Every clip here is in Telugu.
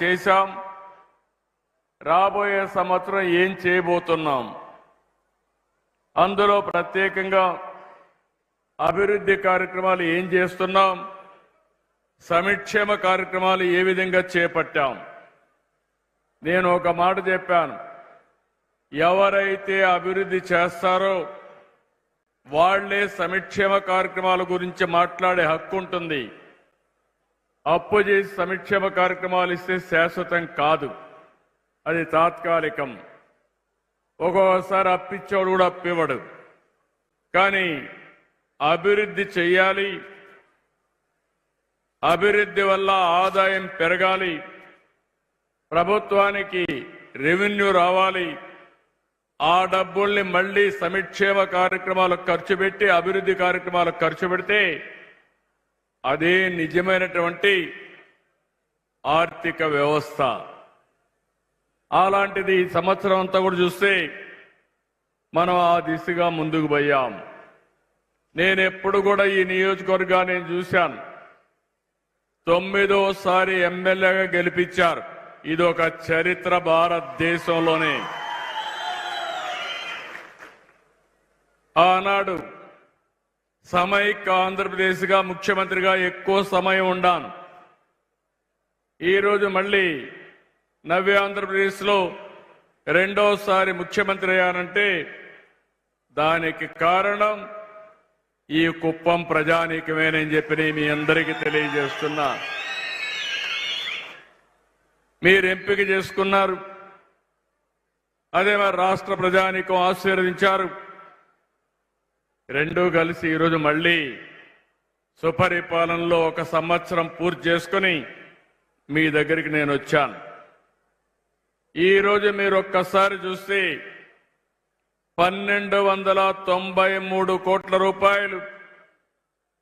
చేశాం, రాబోయే సంవత్సరం ఏం చేయబోతున్నాం, అందులో ప్రత్యేకంగా అభివృద్ధి కార్యక్రమాలు ఏం చేస్తున్నాం, సంక్షేమ కార్యక్రమాలు ఏ విధంగా చేపట్టాం. నేను ఒక మాట చెప్పాను, ఎవరైతే అభివృద్ధి చేస్తారో వాళ్లే సంక్షేమ కార్యక్రమాల గురించి మాట్లాడే హక్కు ఉంటుంది. అప్పు చేసి సంక్షేమ కార్యక్రమాలు ఇస్తే శాశ్వతం కాదు, అది తాత్కాలికం. ఒక్కొక్కసారి అప్పిచ్చేవాడు కూడా అప్పివ్వడు. కానీ అభివృద్ధి చెయ్యాలి, అభివృద్ధి వల్ల ఆదాయం పెరగాలి, ప్రభుత్వానికి రెవెన్యూ రావాలి, ఆ డబ్బుల్ని మళ్లీ సంక్షేమ కార్యక్రమాలకు ఖర్చు పెట్టి అభివృద్ధి కార్యక్రమాలకు ఖర్చు పెడితే అదే నిజమైనటువంటి ఆర్థిక వ్యవస్థ. అలాంటిది ఈ సంవత్సరం అంతా కూడా చూస్తే మనం ఆ దిశగా ముందుకు పోయాం. నేను ఎప్పుడు కూడా ఈ నియోజకవర్గాన్ని చూశాను. 9వ ఎమ్మెల్యేగా గెలిపించారు. ఇది ఒక చరిత్ర భారతదేశంలోనే. ఆనాడు సమైక్య ఆంధ్రప్రదేశ్గా ముఖ్యమంత్రిగా ఎక్కువ సమయం ఉన్నాను. ఈరోజు మళ్ళీ నవ్య ఆంధ్రప్రదేశ్లో రెండోసారి ముఖ్యమంత్రి అయ్యానంటే దానికి కారణం ఈ కుప్పం ప్రజానీకమేనని చెప్పి మీ అందరికీ తెలియజేస్తున్నా. మీరు ఎంపిక చేసుకున్నారు, అదే మరి రాష్ట్ర ప్రజానీకం ఆశీర్వదించారు. రెండూ కలిసి ఈరోజు మళ్ళీ సుపరిపాలనలో ఒక సంవత్సరం పూర్తి చేసుకుని మీ దగ్గరికి నేను వచ్చాను. ఈరోజు మీరు ఒక్కసారి చూస్తే 1293 కోట్ల రూపాయలు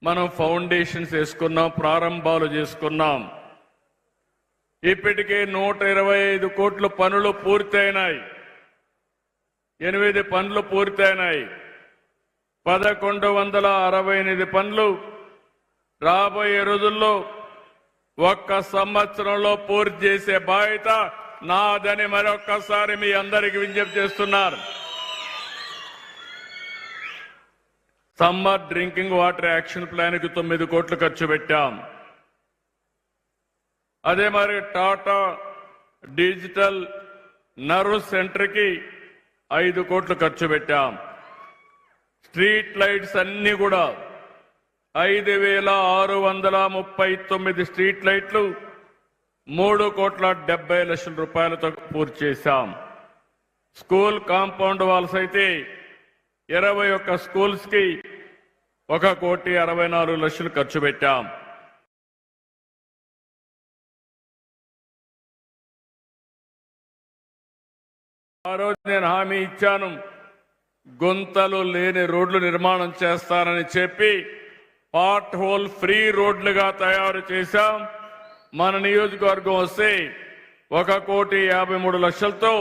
మనం ఫౌండేషన్స్ వేసుకున్నాం, ప్రారంభాలు చేసుకున్నాం. ఇప్పటికే 125 కోట్ల పనులు పూర్తయినాయి, 8 పనులు పూర్తయినాయి, 1168 పనులు రాబోయే రోజుల్లో ఒక్క సంవత్సరంలో పూర్తి చేసే బాధ్యత నాదని మరొక్కసారి మీ అందరికీ విజ్ఞప్తి చేస్తున్నారు. Summer drinking water action plan కి 9 కోట్లు ఖర్చు పెట్టాం. అదే మరి టాటా డిజిటల్ నర్వ్ సెంటర్ కి 5 కోట్లు ఖర్చు పెట్టాం. స్ట్రీట్ లైట్స్ అన్ని కూడా 5639 స్ట్రీట్ లైట్లు 3,70,00,000 రూపాయలతో పూర్తి చేశాం. స్కూల్ కాంపౌండ్ వాల్స్ అయితే 21 స్కూల్స్ కి 1,64,00,000 ఖర్చు పెట్టాం. ఆ రోజు నేను హామీ ఇచ్చాను, గుంతలు లేని రోడ్లు నిర్మాణం చేస్తానని చెప్పి పార్ట్ హోల్ ఫ్రీ రోడ్లుగా తయారు చేశాం. మన నియోజకవర్గం వస్తే 1,53,00,000తో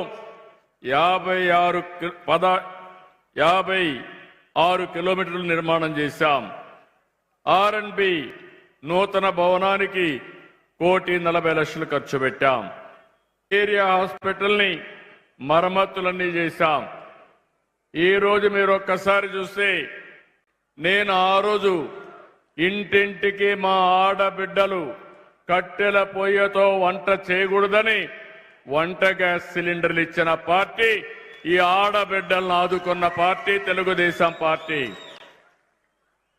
56 కిలోమీటర్లు నిర్మాణం చేశాం. R&B నూతన భవనానికి 1,40,00,000 ఖర్చు పెట్టాం. ఏరియా హాస్పిటల్ ని మరమ్మతులన్నీ చేశాం. ఈ రోజు మీరు ఒక్కసారి చూస్తే నేను ఆ రోజు ఇంటింటికి మా ఆడబిడ్డలు కట్టెల పొయ్యతో వంట చేయకూడదని వంట గ్యాస్ సిలిండర్లు ఇచ్చిన పార్టీ, ఈ ఆడబిడ్డలను ఆదుకున్న పార్టీ తెలుగుదేశం పార్టీ.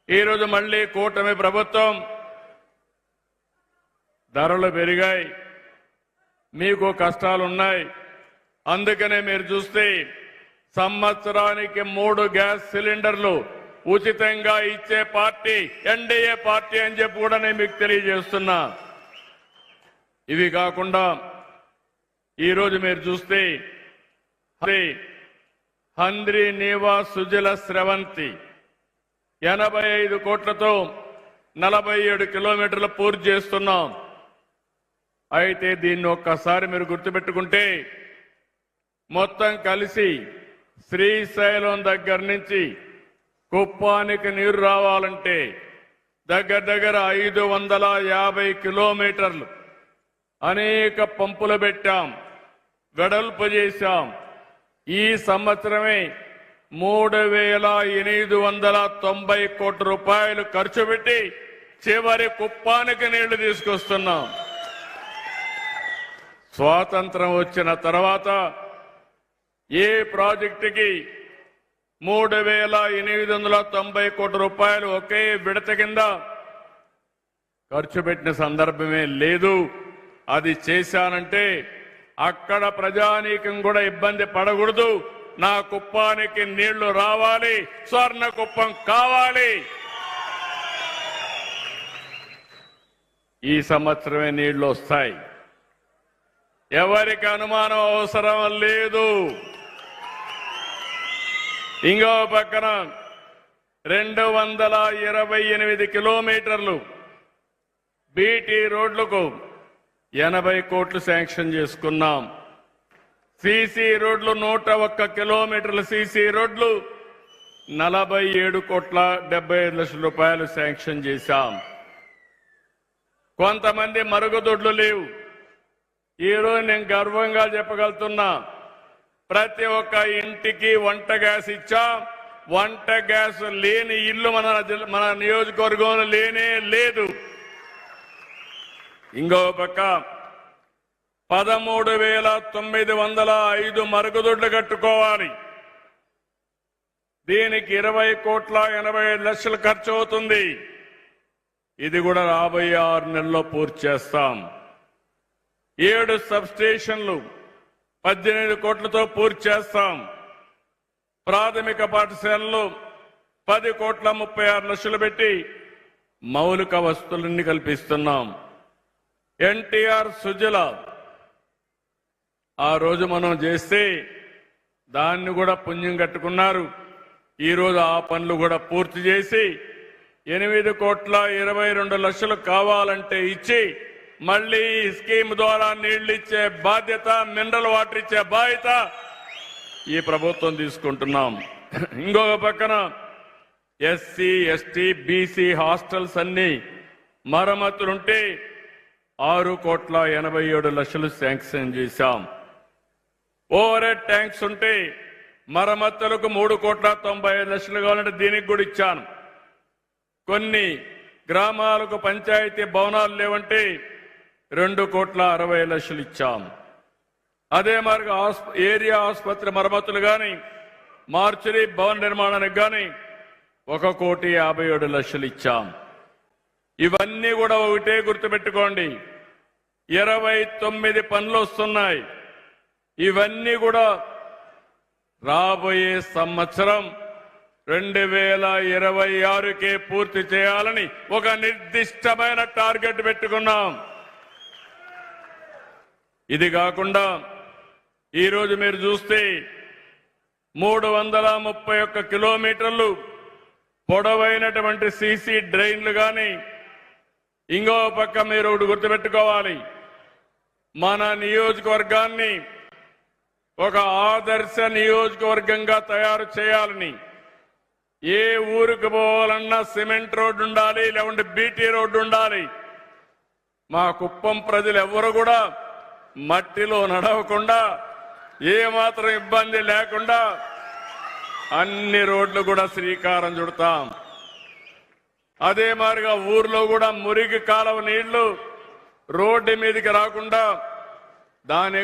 ఈరోజు మళ్లీ కూటమి ప్రభుత్వం, ధరలు పెరిగాయి, మీకు కష్టాలున్నాయి. అందుకనే మీరు చూస్తే సంవత్సరానికి 3 గ్యాస్ సిలిండర్లు ఉచితంగా ఇచ్చే పార్టీ ఎన్డీఏ పార్టీ అని చెప్పి కూడా నేను మీకు తెలియజేస్తున్నా. ఇవి కాకుండా ఈరోజు మీరు చూస్తే హంద్రీ నీవా సుజల స్రవంతి 85 కోట్లతో 47 కిలోమీటర్లు పూర్తి చేస్తున్నాం. అయితే దీన్ని ఒక్కసారి మీరు గుర్తుపెట్టుకుంటే మొత్తం కలిసి శ్రీశైలం దగ్గర నుంచి కుప్పానికి నీరు రావాలంటే దగ్గర 550 కిలోమీటర్లు. అనేక పంపులు పెట్టాం, వెడల్పు చేశాం. ఈ సంవత్సరమే 3,890 కోట్ల రూపాయలు ఖర్చు పెట్టి చివరి కుప్పానికి నీళ్లు తీసుకొస్తున్నాం. స్వాతంత్రం వచ్చిన తర్వాత ఏ ప్రాజెక్టుకి 3,890 కోట్ల రూపాయలు ఒకే విడత కింద ఖర్చు పెట్టిన సందర్భమే లేదు. అది చేశానంటే అక్కడ ప్రజానీకం కూడా ఇబ్బంది పడకూడదు. నా కుప్పానికి నీళ్లు రావాలి, స్వర్ణ కుప్పం కావాలి. ఈ సంవత్సరమే నీళ్లు వస్తాయి. ఎవరికి అనుమానం అవసరం లేదు. ఇంకో పక్కన 228 కిలోమీటర్లు బీటీ రోడ్లకు 80 కోట్లు శాంక్షన్ చేసుకున్నాం. సీసీ రోడ్లు 101 కిలోమీటర్ల సీసీ రోడ్లు 47,75 రూపాయలు శాంక్షన్ చేశాం. కొంతమంది మరుగుదొడ్లు లేవు. ఈరోజు నేను గర్వంగా చెప్పగలుగుతున్నా, ప్రతి ఒక్క ఇంటికి వంట గ్యాస్ ఇచ్చాం. వంట గ్యాస్ లేని ఇల్లు మన నియోజకవర్గంలో లేనే లేదు. ఇంకో పక్క 13,905 మరుగుదొడ్లు కట్టుకోవాలి. దీనికి 20,80,00,000 ఖర్చు అవుతుంది. ఇది కూడా రాబోయే 6 నెలల్లో పూర్తి చేస్తాం. 7 సబ్ స్టేషన్లు 18 కోట్లతో పూర్తి చేస్తాం. ప్రాథమిక పాఠశాలలు 10,36,00,000 పెట్టి మౌలిక వసతులన్నీ కల్పిస్తున్నాం. ఎన్టీఆర్ సుజల ఆ రోజు మనం చేస్తే దాన్ని కూడా పుణ్యం కట్టుకున్నారు. ఈరోజు ఆ పనులు కూడా పూర్తి చేసి 8,22,00,000 కావాలంటే ఇచ్చి మళ్లీ ఈ స్కీమ్ ద్వారా నీళ్లు ఇచ్చే బాధ్యత, మినరల్ వాటర్ ఇచ్చే బాధ్యత ఈ ప్రభుత్వం తీసుకుంటున్నాం. ఇంకొక పక్కన ఎస్సీ, ఎస్టీ, బీసీ హాస్టల్స్ అన్ని మరమ్మతులుంటే 6,87,00,000 శాంక్షన్ చేశాం. ఓవర్ హెడ్ ట్యాంక్స్ ఉంటే మరమ్మతులకు 3,95,00,000 కావాలంటే దీనికి కూడా ఇచ్చాను. కొన్ని గ్రామాలకు పంచాయతీ భవనాలు లేవంటే 2,60,00,000 ఇచ్చాం. అదే మరి ఏరియా ఆసుపత్రి మరమ్మతులు గాని, మార్చురీ భవన నిర్మాణానికి గాని 1,57,00,000 ఇచ్చాం. ఇవన్నీ కూడా ఒకటే గుర్తుపెట్టుకోండి, 29 పనులు వస్తున్నాయి. ఇవన్నీ కూడా రాబోయే సంవత్సరం 2026కే పూర్తి చేయాలని ఒక నిర్దిష్టమైన టార్గెట్ పెట్టుకున్నాం. ఇది కాకుండా ఈరోజు మీరు చూస్తే 331 కిలోమీటర్లు పొడవైనటువంటి సీసీ డ్రైన్లు గాని, ఇంకో పక్క మీరు ఒకటి గుర్తుపెట్టుకోవాలి, మన నియోజకవర్గాన్ని ఒక ఆదర్శ నియోజకవర్గంగా తయారు చేయాలని, ఏ ఊరికి పోవాలన్నా సిమెంట్ రోడ్డు ఉండాలి, లేకుంటే బీటీ రోడ్డు ఉండాలి. మా కుప్పం ప్రజలు ఎవరు కూడా మట్టిలో నడవకుండా, ఏమాత్రం ఇబ్బంది లేకుండా అన్ని రోడ్లు కూడా శ్రీకారం చుడతాం. అదే మాదిరిగా ఊర్లో కూడా మురికి కాలువ నీళ్లు రోడ్డు మీదకి రాకుండా దాని